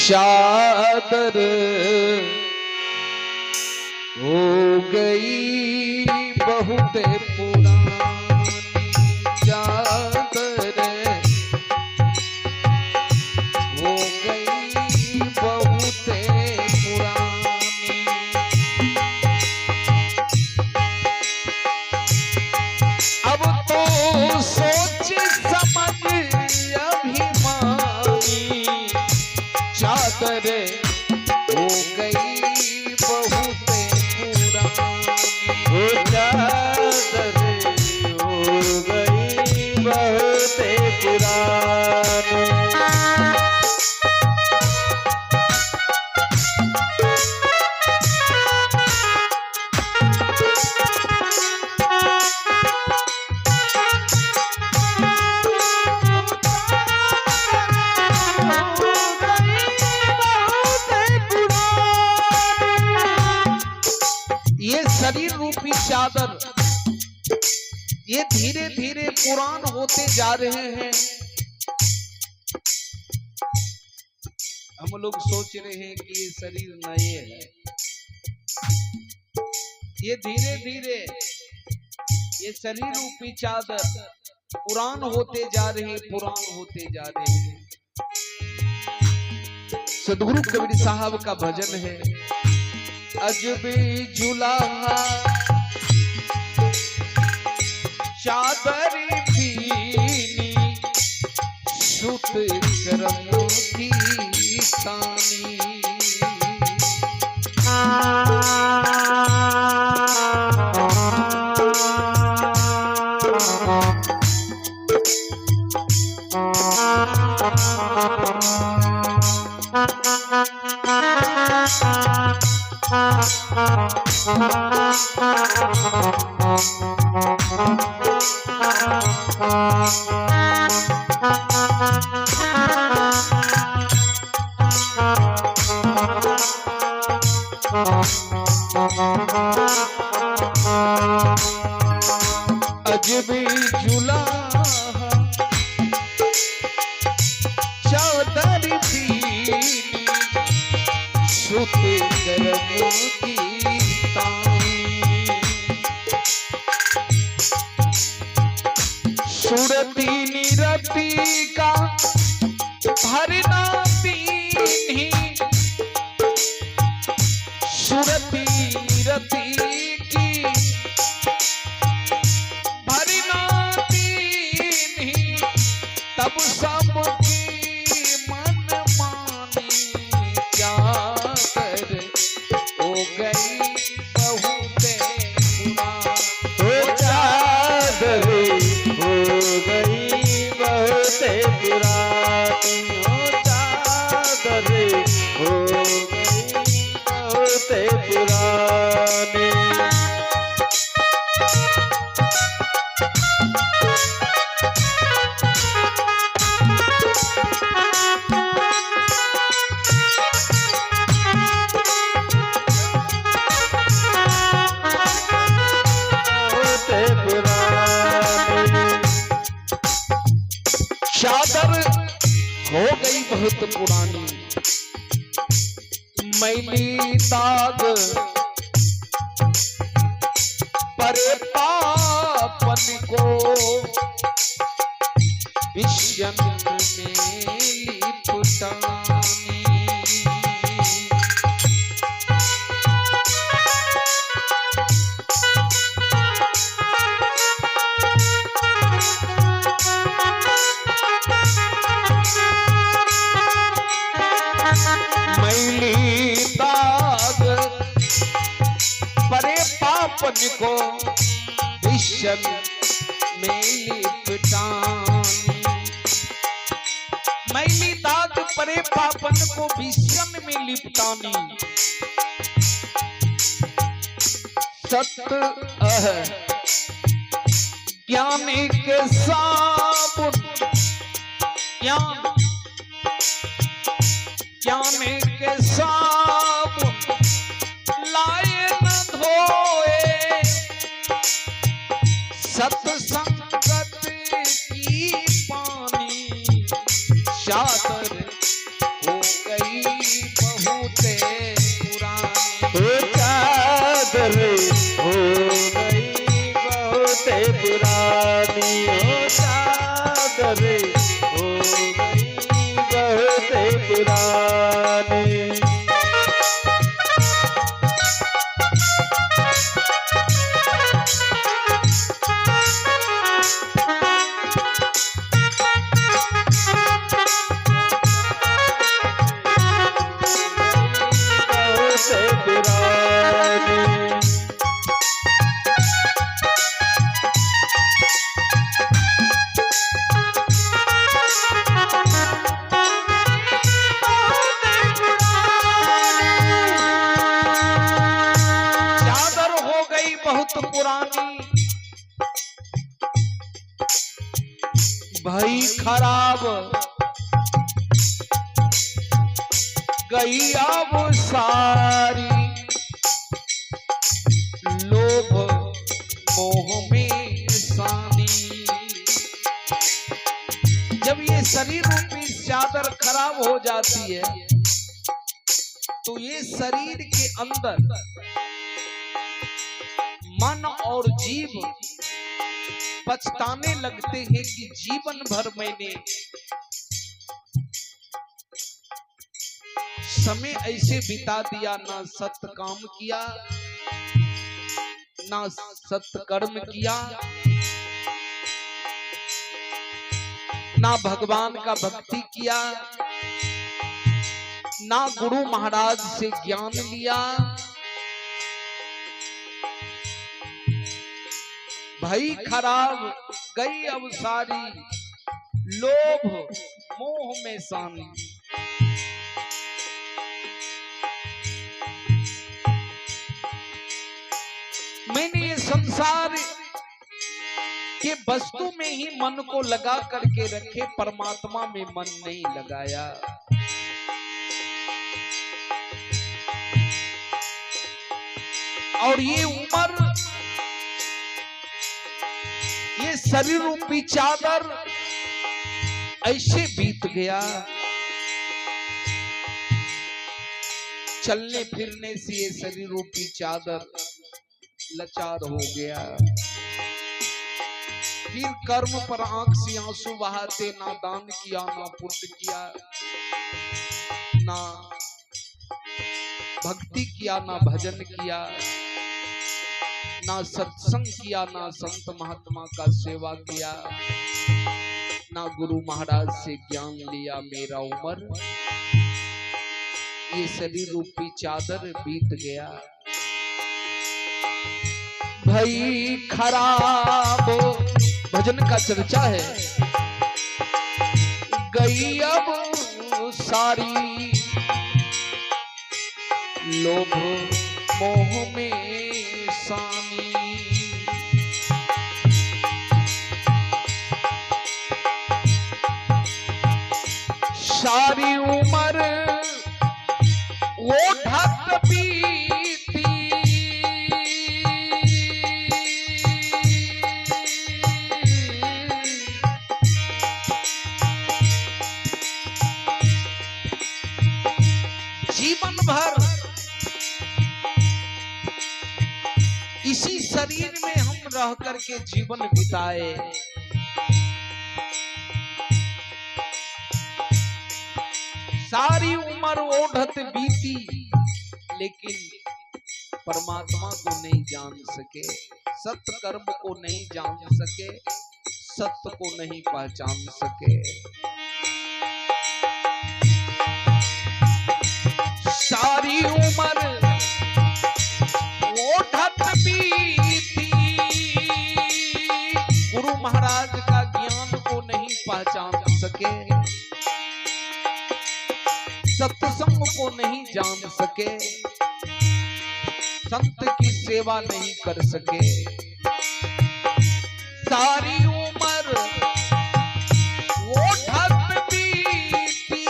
चादर हो गई बहुत पुरानी, चादर हो गई बहुत पुरानी। अब तो सोच समझ अभिमानी, चादर हो गई बहुत पुरानी। वो चादर हो गई बहुत पुरानी। ये शरीर रूपी चादर ये धीरे धीरे पुरान होते जा रहे हैं। हम लोग सोच रहे हैं कि ये शरीर नए है, ये धीरे धीरे ये शरीर रूपी चादर पुरान होते जा रहे, पुरान होते जा रहे हैं। सदगुरु कबीर साहब का भजन है, अजबी जुलाहा चादर भीनी, सुत करम की तानी। अजबी जुलाहा चादर भीनी, सुत करम की तानी। सुरती निरती का भरना पीनी, सुरती निरती की भरना पीनी, तब सबकी मन मानी, चादर हो गई बहुत पुरानी। वो चादर हो गई बहुत पुरानी। वो चादर हो गई बहुत पुरानी। चादर हो गई बहुत पुरानी, मैली दाग परे पापन को, विषम में लिपटानी। मैली दाग परे पापन को, विषम में लिपटानी। मैली दाग परे पापन को विषम में लिपटानी। सत्य ज्ञान के साबुन, ज्ञान के साबुन लाए न धोए, सत्संगत की पानी। चादर हो गई बहुत पुरानी। वो चादर हो गई बहुत पुरानी, वो चादर हो गई बहुत पुरानी। चादर हो गई बहुत पुरानी, भाई खराब गई अब सारी, लोभ मोह में सानी। जब ये शरीर रूपी चादर खराब हो जाती है तो ये शरीर के अंदर मन और जीव पछताने लगते हैं कि जीवन भर मैंने समय ऐसे बिता दिया, ना सत्य काम किया, ना सत्य कर्म किया, ना भगवान का भक्ति किया, ना गुरु महाराज से ज्ञान लिया। भाई खराब गई अब सारी, लोभ मोह में सानी। मैंने ये संसार के वस्तु में ही मन को लगा करके रखे, परमात्मा में मन नहीं लगाया। और ये उम्र, ये शरीर रूपी चादर ऐसे बीत गया, चलने फिरने से ये शरीर रूपी चादर लाचार हो गया। फिर कर्म पर आंख से आंसू बहाते, ना दान किया, ना पुण्य किया, ना भक्ति किया, ना भजन किया, ना सत्संग किया, ना संत महात्मा का सेवा किया, ना गुरु महाराज से ज्ञान लिया। मेरा उम्र, ये शरीर रूपी चादर बीत गया। भाई खराब, भजन का चर्चा है, गई अब सारी, लोभ मोह में सानी। सारी उम्र वो ढक बीती, जीवन भर इसी शरीर में हम रह करके जीवन बिताए। सारी उम्र ओढ़त बीती, लेकिन परमात्मा को नहीं जान सके, सत्य कर्म को नहीं जान सके, सत्य को नहीं पहचान सके। सारी उम्र ओढ़त बीती, गुरु महाराज का ज्ञान को नहीं पहचान सके, सत्संग को नहीं जान सके, संत की सेवा नहीं कर सके। सारी उम्र वो ढक बीती,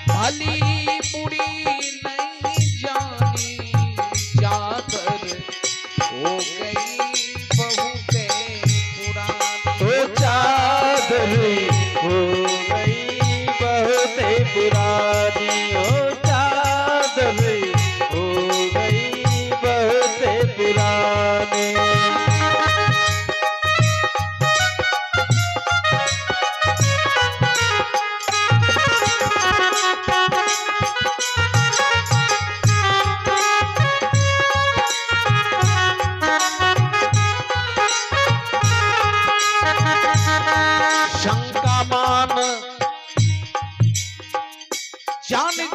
भली बुरी नहीं जानी, चादर हो गई बहुत पुरानी। वो चादर हो गई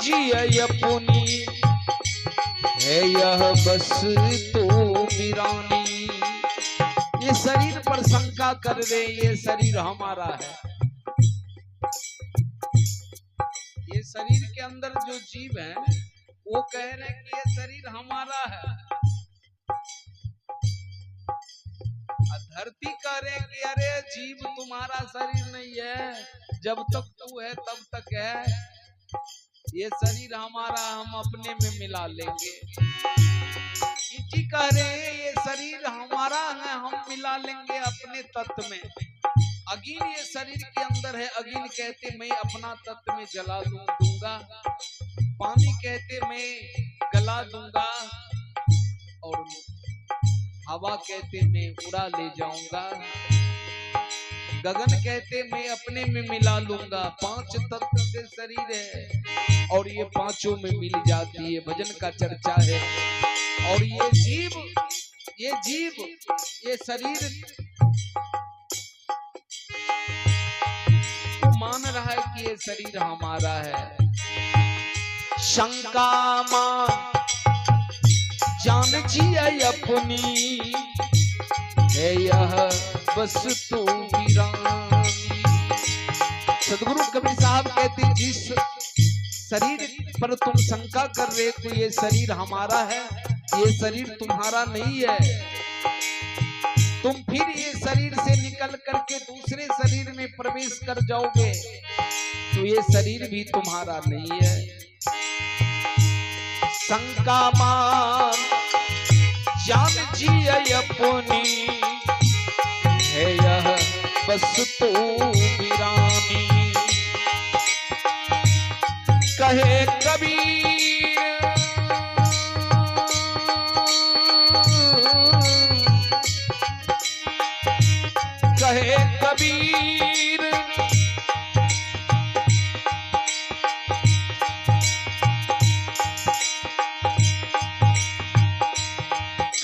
जी अपनी है यह बस तो वीरानी। ये शरीर पर शंका कर रहे, ये शरीर हमारा है। ये शरीर के अंदर जो जीव है वो कह रहे हैं कि ये शरीर हमारा है। धरती कह रहे कि अरे जीव तुम्हारा शरीर नहीं है, जब तक तू है तब तक है, ये शरीर हमारा, हम अपने में मिला लेंगे। मिट्टी कह रहे ये शरीर हमारा है, हम मिला लेंगे अपने तत्व में। अग्नि ये शरीर के अंदर है, अग्नि कहते मैं अपना तत्व में जला दूंगा। पानी कहते मैं गला दूंगा, और हवा कहते मैं उड़ा ले जाऊंगा। गगन कहते मैं अपने में मिला लूंगा। 5 तत्व से शरीर है और ये पांचों में मिल जाती है, भजन का चर्चा है। और ये जीव ये शरीर तो मान रहा है कि ये शरीर हमारा है। शंका मान जान जी अपनी है यह बस तो वीरानी। सदगुरु कबीर साहब कहते जिस शरीर पर तुम शंका कर रहे हो ये शरीर हमारा है, ये शरीर तुम्हारा नहीं है। तुम फिर ये शरीर से निकल करके दूसरे शरीर में प्रवेश कर जाओगे तो ये शरीर भी तुम्हारा नहीं है। शंका मान जान जी अपनी है यह बस तो वीरानी। कहे कबीर कहे कबीर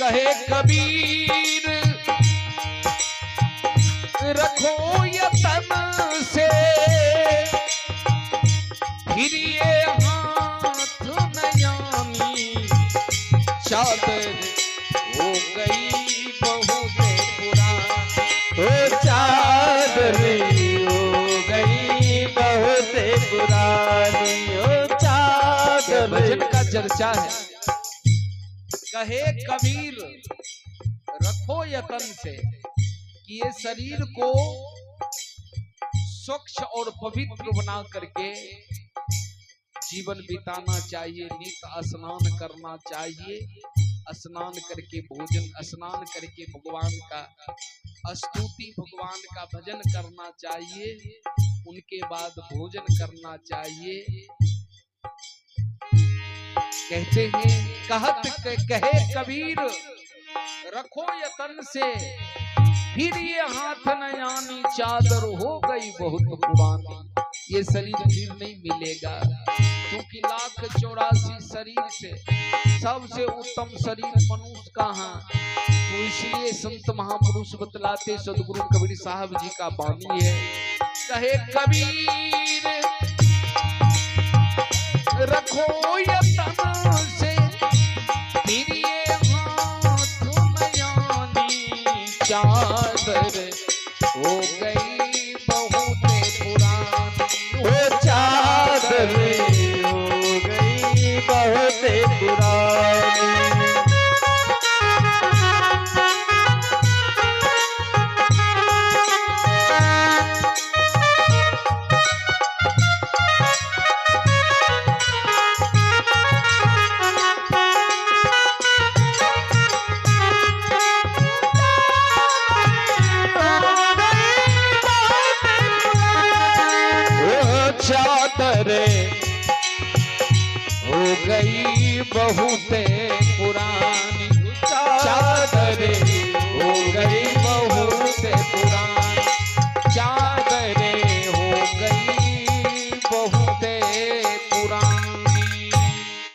कहे कबीर रखो यतन से फिर ये हाथ नयानी। चादर हो गई बहुत पुरानी, ओ चादर हो गई बहुत पुरानी, ओ चादर। भजन का चर्चा है। कहे कबीर रखो यतन से कि ये शरीर को स्वच्छ और पवित्र बना करके जीवन बिताना चाहिए। नित्य स्नान करना चाहिए, स्नान करके भोजन, स्नान करके भगवान का स्तुति, भगवान का भजन करना चाहिए, उनके बाद भोजन करना चाहिए। कहते हैं कहत कहे कबीर रखो यतन से फिर ये हाथ नयानी। चादर हो गई बहुत पुरानी, ये शरीर फिर नहीं मिलेगा, क्योंकि 1,84 शरीर से सबसे उत्तम शरीर मनुष्य का है। तो इसलिए संत महापुरुष बतलाते, सदगुरु कबीर साहब जी का वाणी है। कहे कबीर रखो यतन से फिर ये हाथ नयानी। चादर हो गई बहुत पुरानी, ओ चादर हो गई बहुत पुरानी। चादर हो गई बहुत पुरानी, चादर